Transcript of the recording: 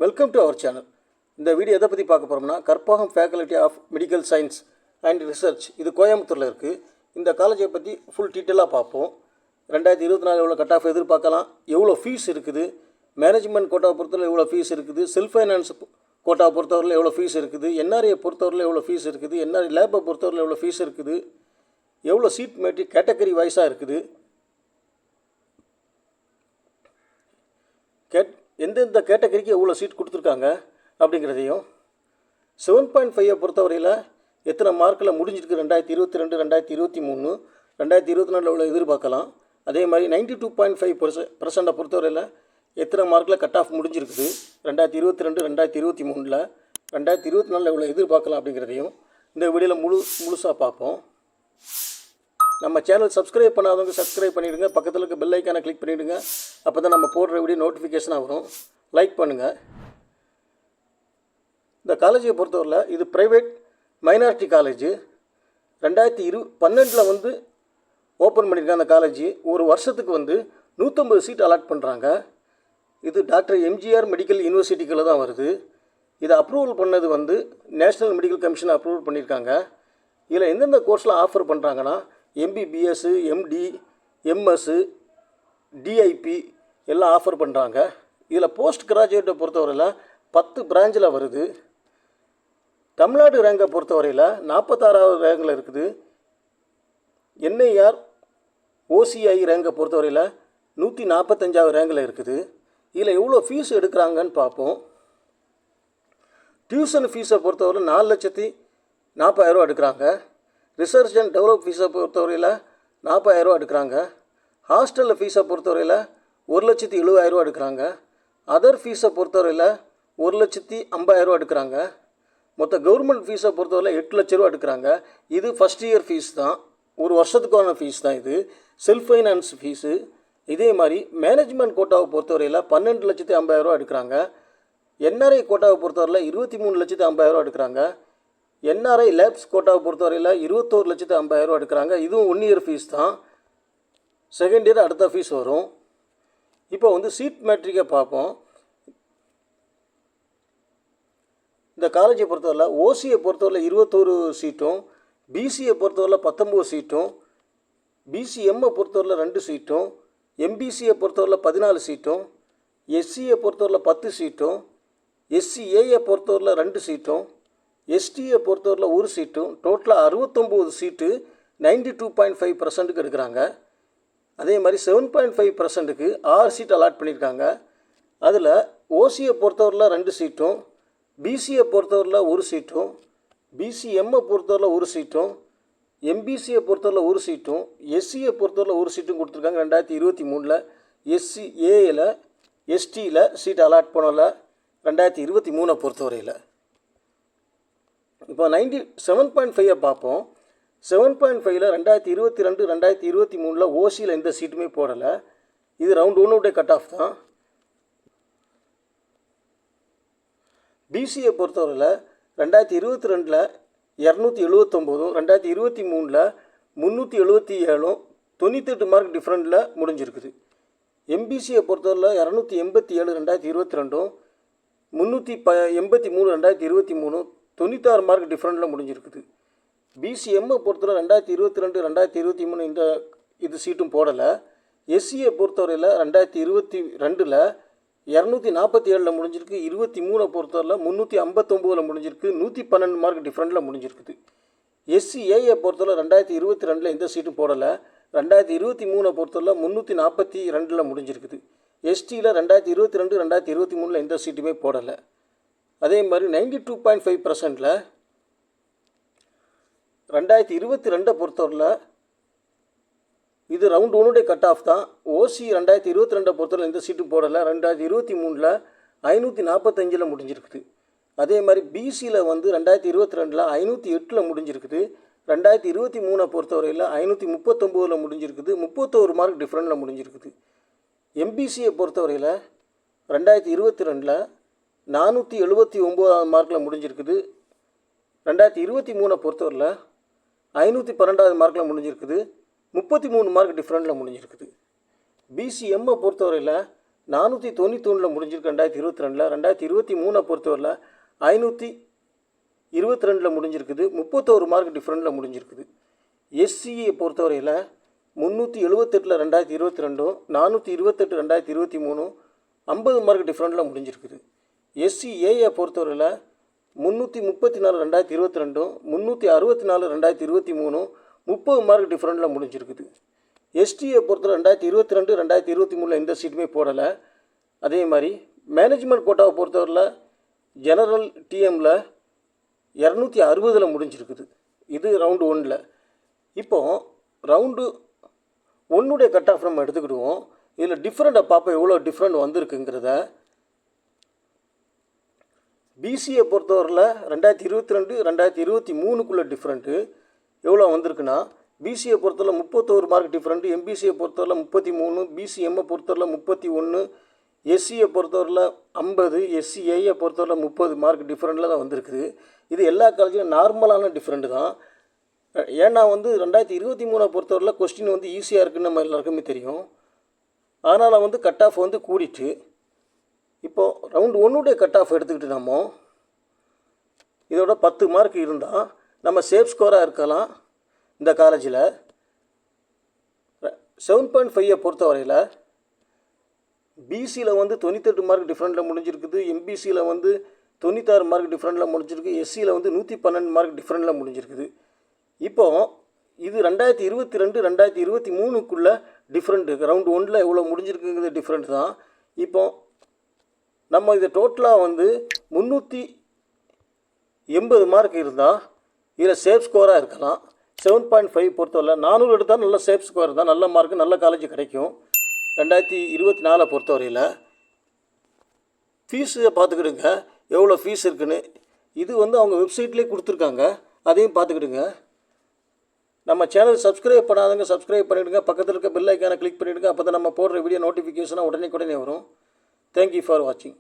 Welcome to our channel. இந்த video எதை பற்றி பார்க்க போகிறோம்னா, Karpagam faculty of medical science and research, இது கோயம்புத்தூரில் இருக்குது. இந்த காலேஜை பற்றி ஃபுல் டீட்டெயிலாக பார்ப்போம். 2024 எவ்வளோ கட் ஆஃப் எதிர்பார்க்கலாம், எவ்வளோ ஃபீஸ் இருக்குது, மேனேஜ்மெண்ட் கோட்டாவை பொறுத்தவரை எவ்வளோ ஃபீஸ் இருக்குது, செல்ஃப் ஃபைனான்ஸ் கோட்டாவை பொறுத்தவரையில் எவ்வளோ ஃபீஸ் இருக்குது, என்ஆர்ஐயை பொறுத்தவரையில் எவ்வளோ ஃபீஸ் இருக்குது, என்ஆர்ஐ லேபை பொறுத்தவரையில் எவ்வளோ ஃபீஸ் இருக்குது, எவ்வளோ சீட் மேட்ரி கேட்டகரி வைஸாக இருக்குது, எந்தெந்த கேட்டகரிக்கு எவ்வளோ சீட் கொடுத்துருக்காங்க அப்படிங்கிறதையும், 7.5 பொறுத்தவரையில் எத்தனை மார்க்கில் முடிஞ்சிருக்கு 2022, 2023, 2024 எவ்வளோ எதிர்பார்க்கலாம். அதே மாதிரி 92.5% பொறுத்தவரையில் எத்தனை மார்க்கில் கட் ஆஃப் முடிஞ்சிருக்குது 2022, 2023, 2024 எவ்வளோ எதிர்பார்க்கலாம் அப்படிங்கிறதையும் இந்த வீடியோவில் முழுசாக பார்ப்போம். நம்ம சேனல் சப்ஸ்கிரைப் பண்ணாதவங்க சப்ஸ்கிரைப் பண்ணிவிடுங்க, பக்கத்தில் இருக்க பெல் ஐக்கானை கிளிக் பண்ணிவிடுங்க. அப்போ தான் நம்ம போடுற வீடியோ நோட்டிஃபிகேஷனாக வரும். லைக் பண்ணுங்கள். இந்த காலேஜை பொறுத்தவரையில் இது ப்ரைவேட் மைனாரிட்டி காலேஜ். 2012 ஓப்பன் பண்ணியிருக்காங்க. அந்த காலேஜ் ஒரு வருஷத்துக்கு 150 சீட் அலாட் பண்ணுறாங்க. இது டாக்டர் எம்ஜிஆர் மெடிக்கல் யூனிவர்சிட்டிக்குள்ளே தான் வருது. இதை அப்ரூவல் பண்ணது நேஷ்னல் மெடிக்கல் கமிஷன் அப்ரூவல் பண்ணியிருக்காங்க. இதில் எந்தெந்த கோர்ஸ்லாம் ஆஃபர் பண்ணுறாங்கன்னா, எம்பிபிஎஸ், எம்டி, எம்எஸ், டிஐபி எல்லாம் ஆஃபர் பண்ணுறாங்க. இதில் போஸ்ட் கிராஜுவேட்டை பொறுத்தவரையில் 10 பிரான்ச்சில் வருது. தமிழ்நாடு ரேங்கை பொறுத்தவரையில் 46வது ரேங்கில் இருக்குது. என்ஐஆர் ஓசிஐ ரேங்கை பொறுத்தவரையில் 145வது ரேங்கில் இருக்குது. இதில் எவ்வளோ ஃபீஸ் எடுக்கிறாங்கன்னு பார்ப்போம். டியூஷன் ஃபீஸை பொறுத்தவரை 4,40,000 எடுக்கிறாங்க. ரிசர்ச் அண்ட் டெவலப் ஃபீஸை பொறுத்தவரையில் 40,000 எடுக்கிறாங்க. ஹாஸ்டலில் ஃபீஸை பொறுத்தவரையில் 1,70,000 எடுக்கிறாங்க. அதர் ஃபீஸை பொறுத்தவரையில் 1,50,000 எடுக்கிறாங்க. மொத்த கவர்மெண்ட் ஃபீஸை பொறுத்தவரையில் 8 லட்ச ரூபா எடுக்கிறாங்க. இது ஃபஸ்ட் இயர் ஃபீஸ் தான், ஒரு வருஷத்துக்கான ஃபீஸ் தான். இது செல்ஃப் ஃபைனான்ஸ் ஃபீஸு. இதே மாதிரி மேனேஜ்மெண்ட் கோட்டாவை பொறுத்தவரையில் 12,50,000 எடுக்கிறாங்க. என்ஆர்ஐ கோட்டாவை பொறுத்தவரையில் 23,50,000 எடுக்கிறாங்க. என்ஆர்ஐ லேப்ஸ் கோட்டாவை பொறுத்தவரையில் 21,50,000 எடுக்கிறாங்க. இதுவும் 1 இயர் ஃபீஸ் தான். செகண்ட் இயர் அடுத்த ஃபீஸ் வரும். இப்போ சீட் மேட்ரிக்கை பார்ப்போம். இந்த காலேஜை பொறுத்தவரையில் ஓசியை பொறுத்தவரையில் 21 சீட்டும், பிசியை பொறுத்தவரையில் 19 சீட்டும், பிசிஎம்மை பொறுத்தவரையில் 2 சீட்டும், எம்பிசியை பொறுத்தவரையில் 14 சீட்டும், எஸ்சியை பொறுத்தவரையில் 10 சீட்டும், எஸ்சிஏயை பொறுத்தவரையில் 2 சீட்டும், எஸ்டியை பொறுத்தவரையில் 1 சீட்டும், டோட்டலாக 69 சீட்டு 92.5%க்கு எடுக்கிறாங்க. அதே மாதிரி 7.5%க்கு 6 சீட் அலாட் பண்ணியிருக்காங்க. அதில் ஓசியை பொறுத்தவரையில் 2 சீட்டும், பிசியை பொறுத்தவரையில் 1 சீட்டும், பிசிஎம்மை பொறுத்தவரையில் 1 சீட்டும், எம்பிசியை பொறுத்தவரையில் 1 சீட்டும், எஸ்சியை பொறுத்தவரையில் 1 சீட்டும் கொடுத்துருக்காங்க. 2023 எஸ்சிஏயில் எஸ்டியில் சீட் அலாட் பண்ணல 2023 பொறுத்தவரையில். இப்போ 7.5 பார்ப்போம். 7.5ல் 2022, 2023 ஓசியில் எந்த சீட்டுமே போடலை. இது ரவுண்ட் 1 கட் ஆஃப் தான். பிசியை பொறுத்தவரையில் 2022 279, 2023 377, 98 மார்க் டிஃப்ரெண்டில் முடிஞ்சிருக்குது. எம்பிசியை பொறுத்தவரையில் 287 2022, 383 2023, 96 மார்க் டிஃப்ரெண்டில் முடிஞ்சிருக்குது. பிசிஎம்மை பொறுத்தவரை 2022, 2023 இது சீட்டும் போடலை. எஸ்சியை பொறுத்தவரையில் 2022 247 முடிஞ்சிருக்கு. 23 பொறுத்தவரையில் 359 முடிஞ்சிருக்கு. 112 மார்க் டிஃப்ரெண்டில் முடிஞ்சிருக்குது. எஸ்சிஏயை பொறுத்தவரை 2022 எந்த சீட்டும் போடலை. 2023 பொறுத்தவரை 342 முடிஞ்சிருக்குது. எஸ்டியில் 2022, 2023 எந்த சீட்டுமே போடலை. அதே மாதிரி 92.5%ல் 2022 பொறுத்தவரையில் இது ரவுண்ட் 1 கட் ஆஃப் தான். ஓசி 2022 பொறுத்தவரை எந்த சீட்டும் போடலை. 2023 545 முடிஞ்சிருக்குது. அதே மாதிரி பிசியில் 2022 508 முடிஞ்சிருக்குது. 2023 பொறுத்தவரையில் 539 முடிஞ்சிருக்குது. 31 மார்க் டிஃப்ரெண்டில் முடிஞ்சிருக்குது. எம்பிசியை பொறுத்தவரையில் 2022 479 மார்க்கில் முடிஞ்சிருக்குது. 2023 பொறுத்தவரையில் 512 மார்க்கில் முடிஞ்சிருக்குது. 33 மார்க் டிஃப்ரெண்டில் முடிஞ்சிருக்குது. பிசிஎம்மை பொறுத்தவரையில் 491 முடிஞ்சிருக்கு 2022. 2023 பொறுத்தவரையில் 522 முடிஞ்சிருக்குது. 31 மார்க் டிஃப்ரெண்ட்டில் முடிஞ்சிருக்குது. எஸ்சியை பொறுத்தவரையில் 378 2022, 428 2023, 50 மார்க் டிஃப்ரெண்ட்டில் முடிஞ்சிருக்குது. எஸ்சிஏயை பொறுத்தவரையில் 334 2022, 364 2023, 30 மார்க் டிஃப்ரெண்ட்டில் முடிஞ்சிருக்குது. எஸ்டியை பொறுத்தவரை 2022 2023 எந்த சீட்டுமே போடலை. அதே மாதிரி மேனேஜ்மெண்ட் கோட்டாவை பொறுத்தவரையில் ஜெனரல் டிஎம்மில் 260 முடிஞ்சிருக்குது. இது ரவுண்டு 1. இப்போது ரவுண்டு 1 கட் ஆஃப் நம்ம எடுத்துக்கிடுவோம். இதில் டிஃப்ரெண்ட்டை பார்ப்போம், எவ்வளோ டிஃப்ரெண்ட் வந்திருக்குங்கிறத. பிசியை பொறுத்தவரையில் 2022 2023 டிஃப்ரெண்ட்டு எவ்வளோ வந்திருக்குன்னா, பிசியை பொறுத்தவரை 31 மார்க் டிஃப்ரெண்ட்டு, எம்பிசியை பொறுத்தவரை 33, பிசிஎம்மை பொறுத்தவரை 31, எஸ்சியை பொறுத்தவரையில் 50, எஸ்சிஏயை பொறுத்தவரை 30 மார்க் டிஃப்ரெண்ட்டில் தான் வந்திருக்குது. இது எல்லா காலேஜிலும் நார்மலான டிஃப்ரெண்ட்டு தான். ஏன்னா 2023 பொறுத்தவரையில் கொஸ்டின் ஈஸியாக இருக்குன்னு நம்ம எல்லாருக்குமே தெரியும். அதனால் கட் ஆஃப் கூடிட்டு, இப்போது ரவுண்டு 1 கட் ஆஃப் எடுத்துக்கிட்டு நம்ம இதோட 10 மார்க் இருந்தால் நம்ம சேஃப் ஸ்கோராக இருக்கலாம். இந்த காலேஜில் 7.5 பொறுத்தவரையில் பிசியில் 98 மார்க் டிஃப்ரெண்ட்டில் முடிஞ்சிருக்குது. எம்பிசியில் 96 மார்க் டிஃப்ரெண்ட்டில் முடிஞ்சிருக்கு. எஸ்சியில் 112 மார்க் டிஃப்ரெண்ட்டில் முடிஞ்சிருக்குது. இப்போது இது 2022 2023 டிஃப்ரெண்ட்டு. ரவுண்டு 1 எவ்வளோ முடிஞ்சிருக்குங்கிறது டிஃப்ரெண்ட் தான். இப்போது நம்ம இதை டோட்டலாக 380 மார்க் இருந்தால் இதில் சேஃப் ஸ்கோராக இருக்கலாம். 7.5 பொறுத்தவரை 400 எடுத்தால் நல்ல சேஃப் ஸ்கோர் தான், நல்ல மார்க்கு, நல்ல காலேஜ் கிடைக்கும். 2024 பொறுத்தவரையில் ஃபீஸை பார்த்துக்கிடுங்க, எவ்வளோ ஃபீஸ் இருக்குன்னு. இது அவங்க வெப்சைட்லேயே கொடுத்துருக்காங்க, அதையும் பார்த்துக்கிடுங்க. நம்ம சேனல் சப்ஸ்கிரைப் பண்ணாதவங்க சப்ஸ்கிரைப் பண்ணிவிடுங்க. பக்கத்தில் இருக்க பெல் ஐக்கானை கிளிக் பண்ணிவிடுங்க. அப்போ தான் நம்ம போடுற வீடியோ நோட்டிஃபிகேஷனாக உடனே வரும். தேங்க்யூ ஃபார் வாட்சிங்.